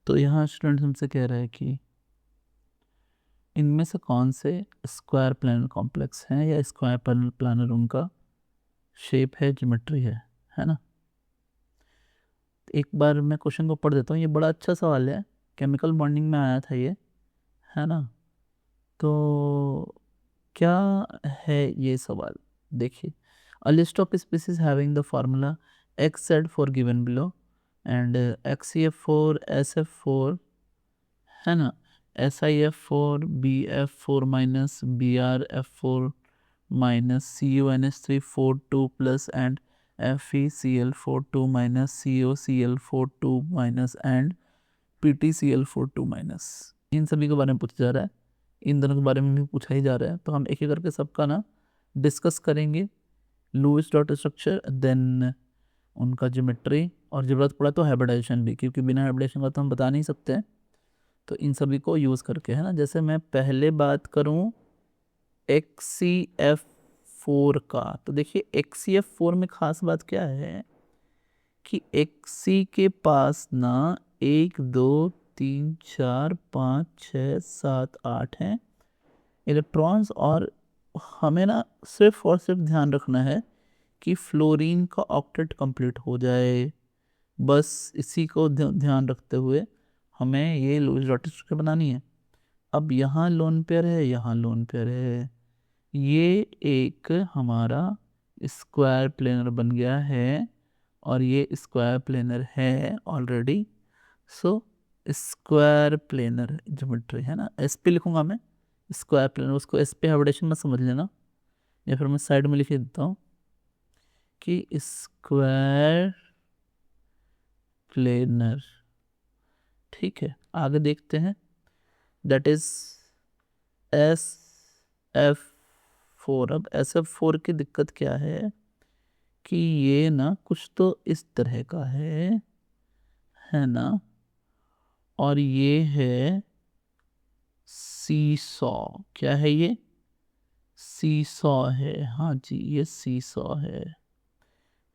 तो यहाँ स्टूडेंट हमसे कह रहा है कि इनमें से कौन से स्क्वायर प्लानर कॉम्प्लेक्स हैं या स्क्वायर प्लानर उनका शेप है, ज्योमेट्री है ना। एक बार मैं क्वेश्चन को पढ़ देता हूँ, ये बड़ा अच्छा सवाल है, केमिकल बॉन्डिंग में आया था ये, है ना। तो क्या है ये सवाल, देखिए, a list of species having the formula XZ4 given below and XCF4 SF4, है ना, SIF4 BF4 minus BRF4 minus CuNH3 4 2 plus and FeCl4 2 minus COCl4 2 minus and PtCl4 2 minus, इन सभी के बारे में पूछा जा रहा है, इन दोनों के बारे में भी पूछा ही जा रहा है। तो हम एक एक करके सबका ना डिस्कस करेंगे, लुईस डॉट स्ट्रक्चर, देन उनका ज्योमेट्री, और ज़रूरत पड़ा तो हाइब्रिडाइजेशन भी, क्योंकि बिना हाइब्रिडाइजेशन का तो हम बता नहीं सकते हैं। तो इन सभी को यूज़ करके, है ना। जैसे मैं पहले बात करूं XCF4 का, तो देखिए XCF4 में खास बात क्या है कि XC के पास ना 1 2 3 4 5 6 7 8 हैं इलेक्ट्रॉन्स, और हमें ना सिर्फ और सिर्फ ध्यान रखना है कि फ्लोरीन का ऑक्टेट कंप्लीट हो जाए, बस इसी को ध्यान रखते हुए हमें ये लुईस डॉट स्ट्रक्चर बनानी है। अब यहाँ लोन पेयर है, यहाँ लोन पेयर है, ये एक हमारा स्क्वायर प्लेनर बन गया है, और ये स्क्वायर प्लेनर है already. So square planar geometry, है ना, एस पे लिखूंगा मैं स्क्वायर प्लेनर, उसको एस पे हाइब्रिडेशन में समझ लेना, या फिर मैं साइड में लिख देता हूँ कि स्क्वायर प्लेनर। ठीक है, आगे देखते हैं, दैट इज SF4। अब SF4 की दिक्कत क्या है कि ये ना कुछ तो इस तरह का है ना, और ये है सीसॉ। क्या है ये? सीसॉ है, हाँ जी, ये सीसॉ है।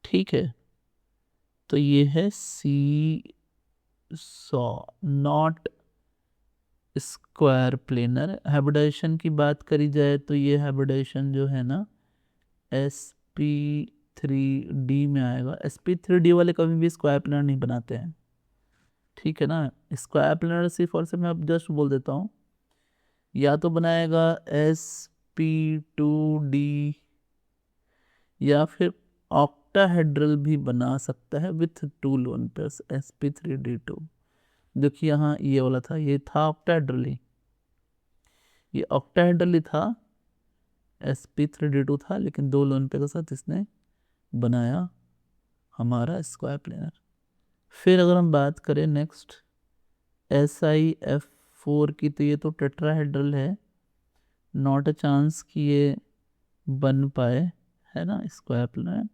ठीक है, तो ये है seesaw, not square planar. Hybridization की बात करी जाए तो ये हाइब्रिडाइजेशन जो है ना SP3D में आएगा। SP3D वाले कभी भी स्क्वायर प्लेनर नहीं बनाते हैं, ठीक है ना। स्क्वायर प्लेनर सिर्फ और सिर्फ मैं अब जस्ट बोल देता हूँ, या तो बनाएगा SP2D, या फिर ऑक्टाहेड्रल भी बना सकता है विथ 2 लोन पेयर्स SP3D2। देखिए यहाँ ये वाला था, ये था ऑक्टाहेड्रल ही, ये ऑक्टाहेड्रल ही था, SP3D2 था, लेकिन 2 लोन पेयर के साथ इसने बनाया हमारा स्क्वायर प्लेनर। फिर अगर हम बात करें नेक्स्ट SIF4 की, तो ये तो टेट्राहेड्रल है, नॉट अ चांस कि ये बन पाए, है ना, स्क्वायर प्लेनर।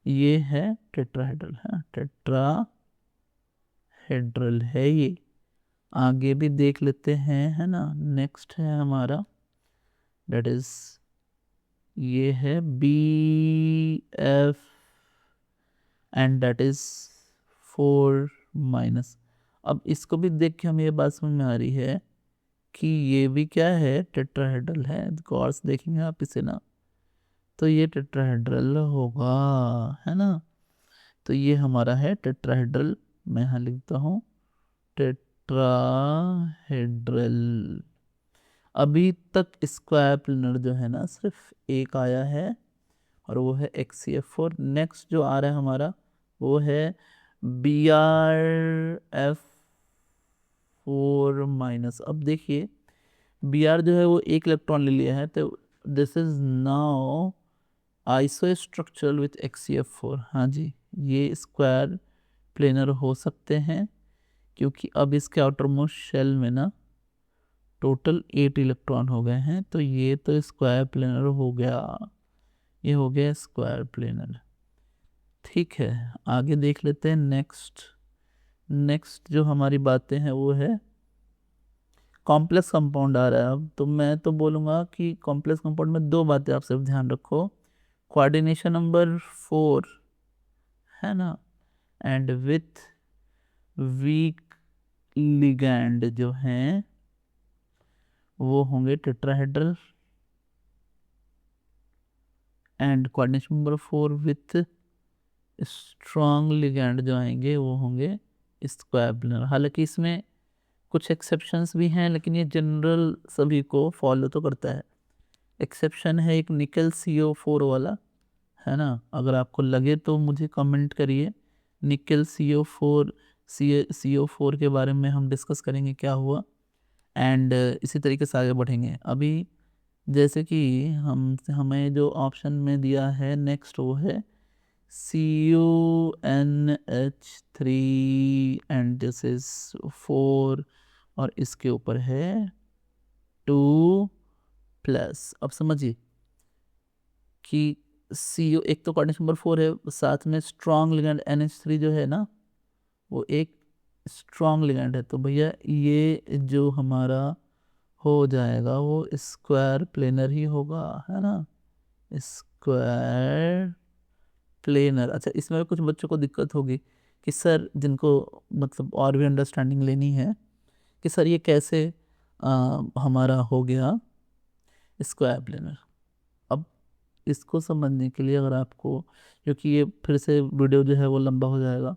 ये है टेट्राहेड्रल, है टेट्राहेड्रल है ये। आगे भी देख लेते हैं, है ना। नेक्स्ट है हमारा, दैट इज ये है BF, and that is 4 minus. अब इसको भी देख के हमें ये बात समझ में आ रही है कि ये भी क्या है, टेट्राहेड्रल है। गौर से देखेंगे आप इसे ना, तो ये टेट्राहेड्रल होगा, है ना। तो ये हमारा है टेट्राहेड्रल, मैं यहाँ लिखता हूँ टेट्राहेड्रल। अभी तक स्क्वायर प्लेनर जो है ना सिर्फ एक आया है, और वो है XCF4। नेक्स्ट जो आ रहा है हमारा वो है BRF4 माइनस। अब देखिए BR जो है वो एक इलेक्ट्रॉन ले लिया है, तो this is now iso structural with XCF4। हाँ जी, ये स्क्वायर प्लेनर हो सकते हैं, क्योंकि अब इसके आउटर मोस्ट शेल में ना टोटल 8 इलेक्ट्रॉन हो गए हैं, तो ये तो स्क्वायर प्लेनर हो गया, ये हो गया स्क्वायर प्लेनर। ठीक है, आगे देख लेते हैं नेक्स्ट जो हमारी बातें हैं वो है कॉम्प्लेक्स कंपाउंड आ रहा है। अब तो मैं तो बोलूँगा कि कॉम्प्लेक्स कंपाउंड में 2 बातें आप सिर्फ ध्यान रखो, कोऑर्डिनेशन नंबर 4, है ना, एंड विथ वीक लिगैंड जो हैं वो होंगे tetrahedral, and coordination number 4 with strong ligand जो आएंगे वो होंगे स्क्वायर प्लेनर। हालांकि इसमें कुछ एक्सेप्शंस भी हैं, लेकिन ये जनरल सभी को फॉलो तो करता है। एक्सेप्शन है एक निकल CO4 वाला, है ना। अगर आपको लगे तो मुझे कमेंट करिए। निकल CO4 के बारे में हम डिस्कस करेंगे क्या हुआ, एंड इसी तरीके से आगे बढ़ेंगे। अभी जैसे कि हमें जो ऑप्शन में दिया है नेक्स्ट वो है CuNH3 एंड दिस इज 4 और इसके ऊपर है 2+। अब समझिए कि CO एक तो कोऑर्डिनेशन नंबर 4 है, साथ में स्ट्रॉन्ग लिगैंड NH3 जो है ना वो एक स्ट्रॉन्ग लिगैंड है। तो भैया ये जो हमारा हो जाएगा वो स्क्वायर प्लेनर ही होगा, है ना, स्क्वायर प्लेनर। अच्छा, इसमें कुछ बच्चों को दिक्कत होगी कि सर, जिनको मतलब और भी अंडरस्टैंडिंग लेनी है कि सर ये कैसे हमारा हो गया स्क्वायर प्लेनर। अब इसको समझने के लिए अगर आपको, क्योंकि ये फिर से वीडियो जो है वो लंबा हो जाएगा,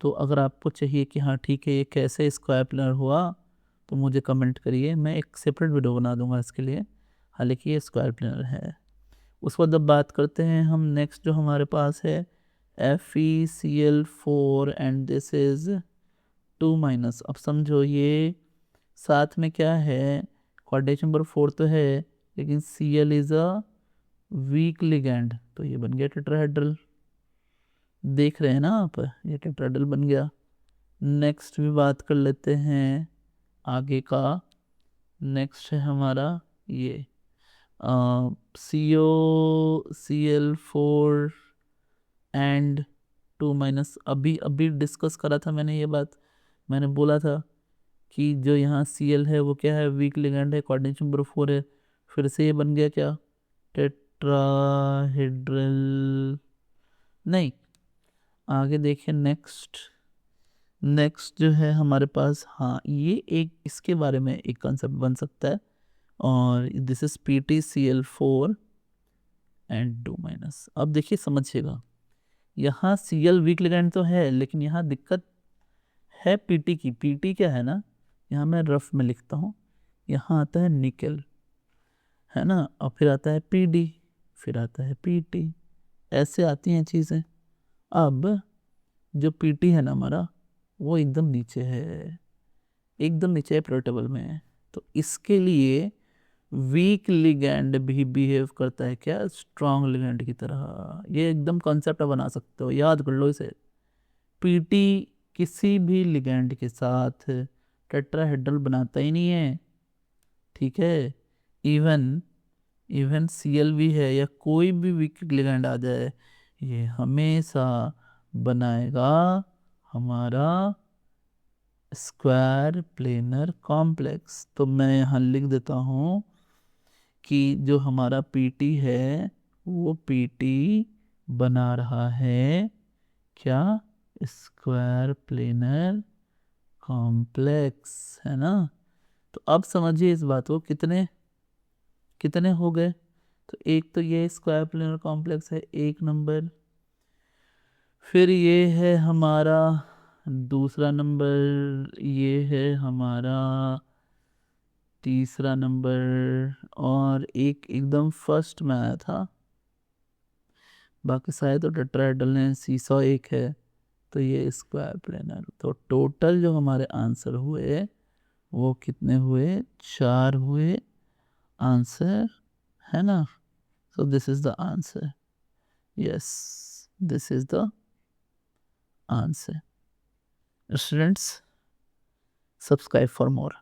तो अगर आपको चाहिए कि हाँ ठीक है ये कैसे स्क्वायर प्लेनर हुआ तो मुझे कमेंट करिए, मैं एक सेपरेट वीडियो बना दूंगा इसके लिए। हालांकि ये स्क्वायर प्लेनर है। उसके बाद अब बात करते हैं हम नेक्स्ट जो हमारे पास है FeCl4 एंड दिस इज 2-। अब समझो ये साथ में क्या है, कोऑर्डिनेशन नंबर 4 तो है लेकिन Cl is a weak ligand, तो ये बन गया टेट्राहेड्रल। देख रहे हैं ना आप, ये टेट्राहेड्रल बन गया। नेक्स्ट भी बात कर लेते हैं आगे का। नेक्स्ट है हमारा ये COCl4 एंड 2-। अभी अभी डिस्कस करा था मैंने ये बात। मैंने बोला था कि जो यहाँ Cl है वो क्या है, वीक लिगैंड है, कोऑर्डिनेशन नंबर 4 है। फिर से ये बन गया क्या, टेट्राहेड्रल। नहीं, आगे देखिए नेक्स्ट। नेक्स्ट जो है हमारे पास, हाँ ये एक इसके बारे में एक कंसेप्ट बन सकता है, और दिस इज PtCl4 एंड 2-। अब देखिए समझिएगा, यहाँ Cl वीक लिगैंड तो है लेकिन यहाँ दिक्कत है Pt की। Pt क्या है ना, यहाँ मैं रफ में लिखता हूँ, यहाँ आता है निकल, है ना, और फिर आता है Pd, फिर आता है Pt, ऐसे आती हैं चीज़ें। अब जो Pt है ना हमारा वो एकदम नीचे है, एकदम नीचे पीरियोडिक टेबल में है। तो इसके लिए वीक लिगैंड भी बिहेव करता है क्या, स्ट्रॉन्ग लिगैंड की तरह। ये एकदम कॉन्सेप्ट बना सकते हो, याद कर लो इसे। पीटी किसी भी लिगैंड के साथ टेट्राहेड्रल बनाता ही नहीं है, ठीक है। इवन इवन Cl भी है या कोई भी वीक लिगैंड आ जाए, ये हमेशा बनाएगा हमारा स्क्वायर प्लेनर कॉम्प्लेक्स। तो मैं यहाँ लिख देता हूँ कि जो हमारा Pt है वो Pt बना रहा है क्या, स्क्वायर प्लेनर कॉम्प्लेक्स, है ना। तो अब समझिए इस बात को, कितने कितने हो गए। तो एक तो ये स्क्वायर प्लेनर कॉम्प्लेक्स है, एक नंबर। फिर ये है हमारा दूसरा नंबर, ये है हमारा तीसरा नंबर, और एक एकदम फर्स्ट में आया था, बाकी सारे तो टेट्राहेड्रल ने, सीसॉ एक है, तो ये स्क्वायर प्लेनर। तो टोटल जो हमारे आंसर हुए वो कितने हुए, 4 हुए आंसर, है ना। So this is the answer, yes, this is the answer. Students, subscribe for more.